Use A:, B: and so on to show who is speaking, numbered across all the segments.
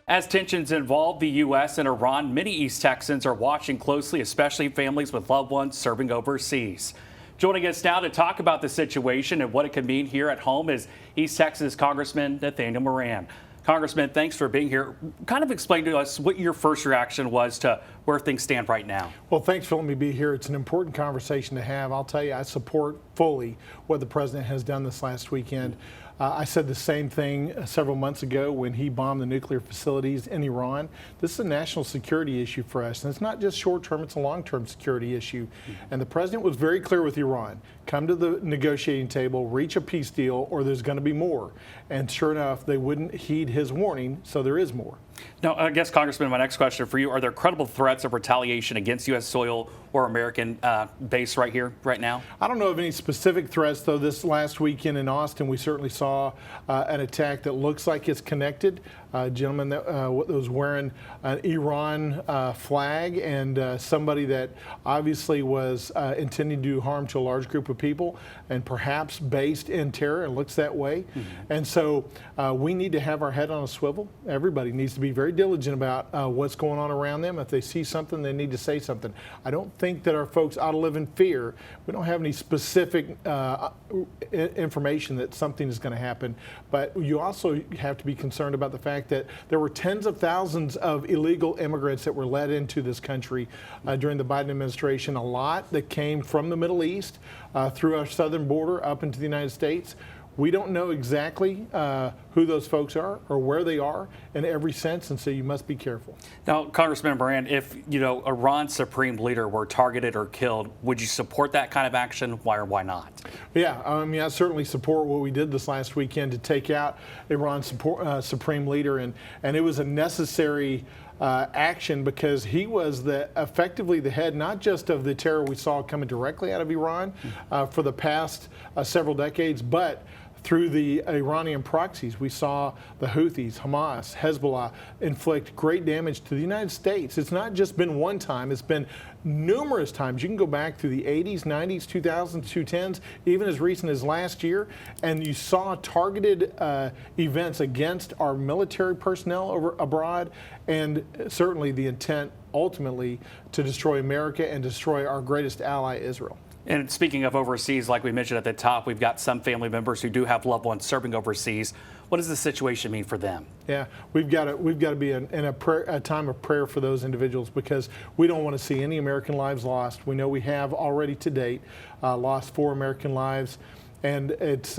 A: As tensions involve the U.S. and Iran, many East Texans are watching closely, especially families with loved ones serving overseas. Joining us now to talk about the situation and what it could mean here at home is East Texas Congressman Nathaniel Moran. Congressman, thanks for being here. Kind of explain to us what your first reaction was to where things stand right now.
B: Well, thanks for letting me be here. It's an important conversation to have. I'll tell you, I support fully what the president has done this last weekend. I said the same thing several months ago when he bombed the nuclear facilities in Iran. This is a national security issue for us, and it's not just short-term, it's a long-term security issue. And the president was very clear with Iran. Come to the negotiating table, reach a peace deal, or there's going to be more. And sure enough, they wouldn't heed his warning, so there is more.
A: Now, I guess, Congressman, my next question for you, are there credible threats of retaliation against U.S. soil or American base right here, right now?
B: I don't know of any specific threats, though. This last weekend in Austin, we certainly saw an attack that looks like it's connected. A gentleman that was wearing an Iran flag and somebody that obviously was intending to do harm to a large group of people and perhaps based in terror, and looks that way. And so we need to have our head on a swivel. Everybody needs to be very diligent about what's going on around them. If they see something, they need to say something. I don't think that our folks ought to live in fear. We don't have any specific information that something is going to happen, but you also have to be concerned about the fact that there were tens of thousands of illegal immigrants that were led into this country during the Biden administration. A lot that came from the Middle East through our southern border up into the United States. We don't know exactly who those folks are or where they are in every sense, and so you must be careful.
A: Now, Congressman Moran, if Iran's supreme leader were targeted or killed, would you support that kind of action? Why or why not?
B: Yeah, I mean, I certainly support what we did this last weekend to take out Iran's supreme leader, and it was a necessary action because he was effectively the head not just of the terror we saw coming directly out of Iran for the past several decades, but through the Iranian proxies. We saw the Houthis, Hamas, Hezbollah inflict great damage to the United States. It's not just been one time, it's been numerous times. You can go back through the 80s, 90s, 2000s, 2010s, even as recent as last year, and you saw targeted events against our military personnel abroad, and certainly the intent ultimately to destroy America and destroy our greatest ally, Israel.
A: And speaking of overseas, like we mentioned at the top, we've got some family members who do have loved ones serving overseas. What does the situation mean for them?
B: Yeah, we've got to be in a time of prayer for those individuals because we don't want to see any American lives lost. We know we have already to date lost 4 American lives, and it's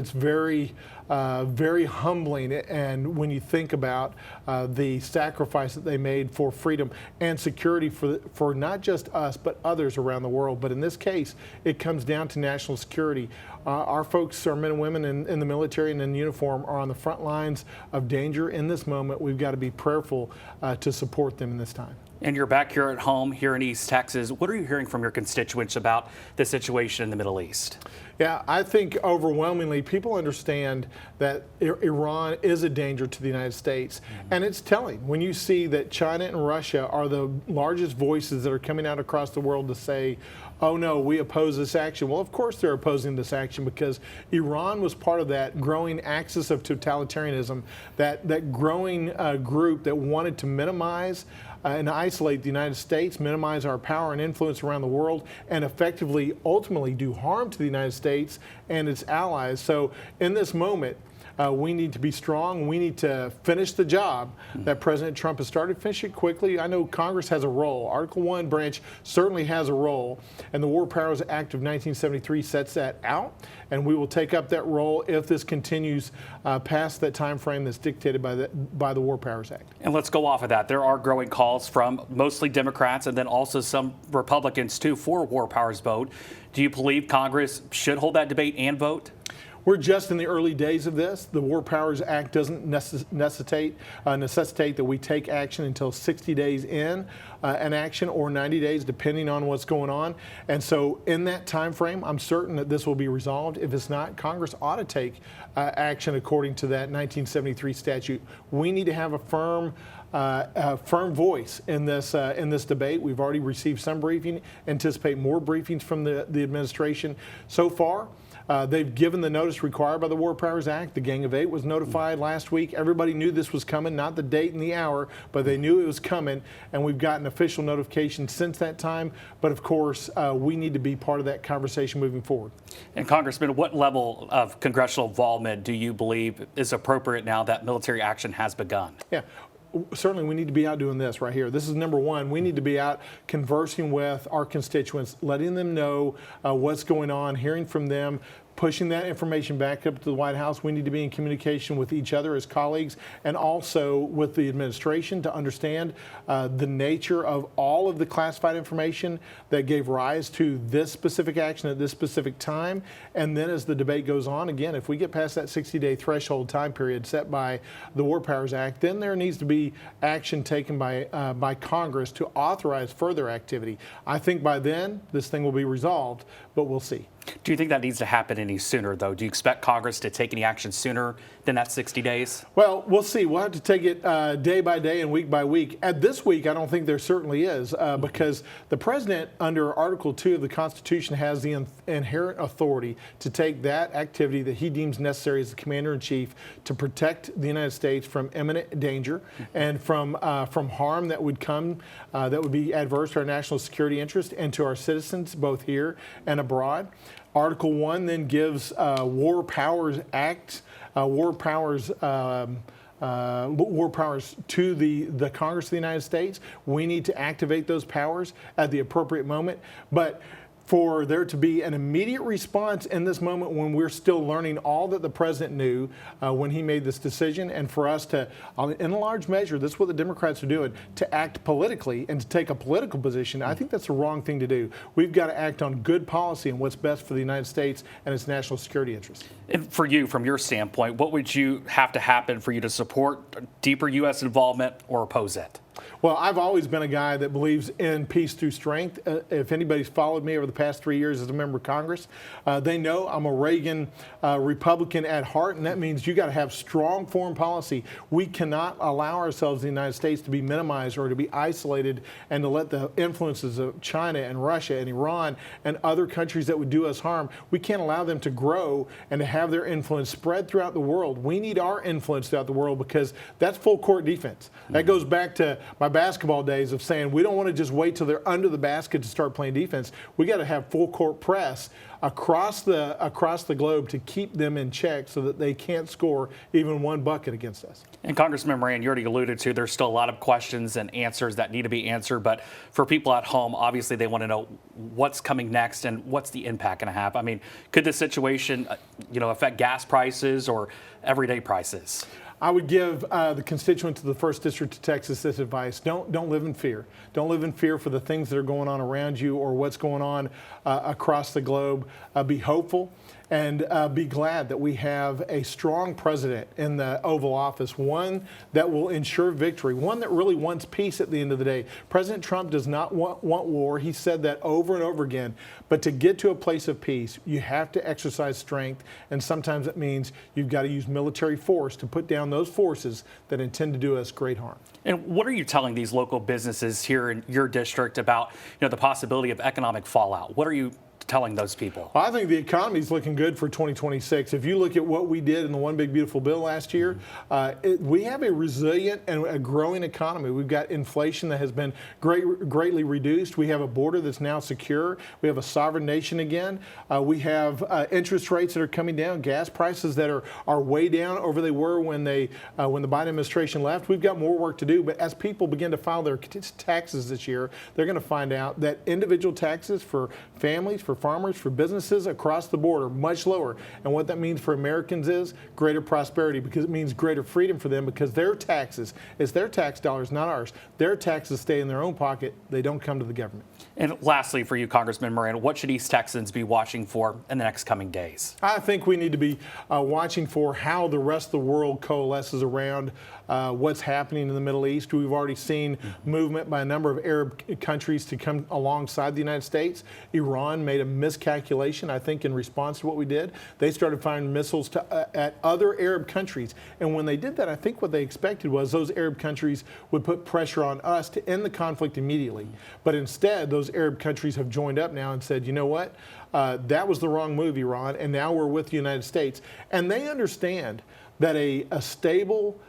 B: very very humbling. And when you think about the sacrifice that they made for freedom and security for not just us but others around the world, but in this case it comes down to national security. Our folks, our men and women in the military and in uniform, are on the front lines of danger in this moment. We've got to be prayerful to support them in this time.
A: And you're back here at home, here in East Texas. What are you hearing from your constituents about the situation in the Middle East?
B: Yeah, I think overwhelmingly people understand that Iran is a danger to the United States. And it's telling when you see that China and Russia are the largest voices that are coming out across the world to say, oh no, we oppose this action. Well, of course they're opposing this action because Iran was part of that growing axis of totalitarianism, that growing group that wanted to minimize and isolate the United States, minimize our power and influence around the world, and effectively, ultimately do harm to the United States and its allies. So in this moment, we need to be strong. We need to finish the job that President Trump has started. Finish it quickly. I know Congress has a role. Article 1 branch certainly has a role, and the War Powers Act of 1973 sets that out, and we will take up that role if this continues past that time frame that's dictated by the War Powers Act.
A: And let's go off of that. There are growing calls from mostly Democrats and then also some Republicans too for a War Powers vote. Do you believe Congress should hold that debate and vote?
B: We're just in the early days of this. The War Powers Act doesn't necessitate that we take action until 60 days in an action or 90 days, depending on what's going on. And so in that time frame, I'm certain that this will be resolved. If it's not, Congress ought to take action according to that 1973 statute. We need to have a firm voice in this debate. We've already received some briefing, anticipate more briefings from the administration. So far, They've given the notice required by the War Powers Act. The Gang of Eight was notified last week. Everybody knew this was coming, not the date and the hour, but they knew it was coming, and we've gotten official notification since that time. But of course, we need to be part of that conversation moving forward.
A: And Congressman, what level of congressional involvement do you believe is appropriate now that military action has begun?
B: Yeah. Certainly, we need to be out doing this right here. This is number one. We need to be out conversing with our constituents, letting them know what's going on, hearing from them, pushing that information back up to the White House. We need to be in communication with each other as colleagues and also with the administration to understand the nature of all of the classified information that gave rise to this specific action at this specific time. And then as the debate goes on, again, if we get past that 60-day threshold time period set by the War Powers Act, then there needs to be action taken by Congress to authorize further activity. I think by then this thing will be resolved, but we'll see.
A: Do you think that needs to happen any sooner, though? Do you expect Congress to take any action sooner than that 60 days?
B: Well, we'll see. We'll have to take it day by day and week by week. At this week, I don't think there certainly is because the president, under Article 2 of the Constitution, has the inherent authority to take that activity that he deems necessary as the commander-in-chief to protect the United States from imminent danger and from harm that would come, that would be adverse to our national security interest and to our citizens, both here and abroad. Article 1 then gives War Powers Act, war powers to the Congress of the United States. We need to activate those powers at the appropriate moment. But for there to be an immediate response in this moment when we're still learning all that the president knew when he made this decision, and for us to, in a large measure, this is what the Democrats are doing, to act politically and to take a political position, I think that's the wrong thing to do. We've got to act on good policy and what's best for the United States and its national security interests.
A: And for you, from your standpoint, what would you have to happen for you to support deeper U.S. involvement or oppose it?
B: Well, I've always been a guy that believes in peace through strength. If anybody's followed me over the past 3 years as a member of Congress, they know I'm a Reagan Republican at heart, and that means you got to have strong foreign policy. We cannot allow ourselves in the United States to be minimized or to be isolated and to let the influences of China and Russia and Iran and other countries that would do us harm, we can't allow them to grow and to have their influence spread throughout the world. We need our influence throughout the world because that's full court defense. That goes back to my basketball days of saying we don't want to just wait till they're under the basket to start playing defense. We got to have full court press across the globe to keep them in check so that they can't score even one bucket against us. And
A: Congressman Moran, you already alluded to there's still a lot of questions and answers that need to be answered, but for people at home, obviously they want to know what's coming next and what's the impact going to have. I mean, could this situation, affect gas prices or everyday prices?
B: I would give the constituents of the 1st District of Texas this advice. Don't live in fear. Don't live in fear for the things that are going on around you or what's going on across the globe. Be hopeful and be glad that we have a strong president in the Oval Office, one that will ensure victory, one that really wants peace at the end of the day. President Trump does not want war. He said that over and over again. But to get to a place of peace, you have to exercise strength, and sometimes it means you've got to use military force to put down those forces that intend to do us great harm.
A: And what are you telling these local businesses here in your district about the possibility of economic fallout? What are you telling those people?
B: Well, I think the economy is looking good for 2026. If you look at what we did in the One Big Beautiful Bill last year, we have a resilient and a growing economy. We've got inflation that has been greatly reduced. We have a border that's now secure. We have a sovereign nation again. We have interest rates that are coming down, gas prices that are way down over they were when the Biden administration left. We've got more work to do, but as people begin to file their taxes this year, they're going to find out that individual taxes for families, for farmers, for businesses across the board are much lower. And what that means for Americans is greater prosperity, because it means greater freedom for them, because their taxes, it's their tax dollars, not ours. Their taxes stay in their own pocket. They don't come to the government.
A: And lastly, for you, Congressman Moran, what should East Texans be watching for in the next coming days?
B: I think we need to be watching for how the rest of the world coalesces around what's happening in the Middle East. We've already seen movement by a number of Arab countries to come alongside the United States. Iran may made a miscalculation, I think, in response to what we did. They started firing missiles at other Arab countries. And when they did that, I think what they expected was those Arab countries would put pressure on us to end the conflict immediately. But instead, those Arab countries have joined up now and said, you know what? That was the wrong move, Iran, and now we're with the United States. And they understand that a stable,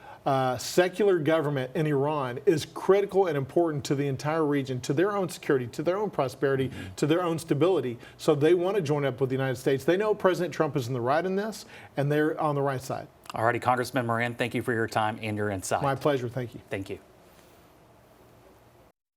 B: secular government in Iran is critical and important to the entire region, to their own security, to their own prosperity, to their own stability. So they want to join up with the United States. They know President Trump is in the right in this, and they're on the right side.
A: All righty, Congressman Moran, thank you for your time and your insight.
B: My pleasure. Thank you.
A: Thank you.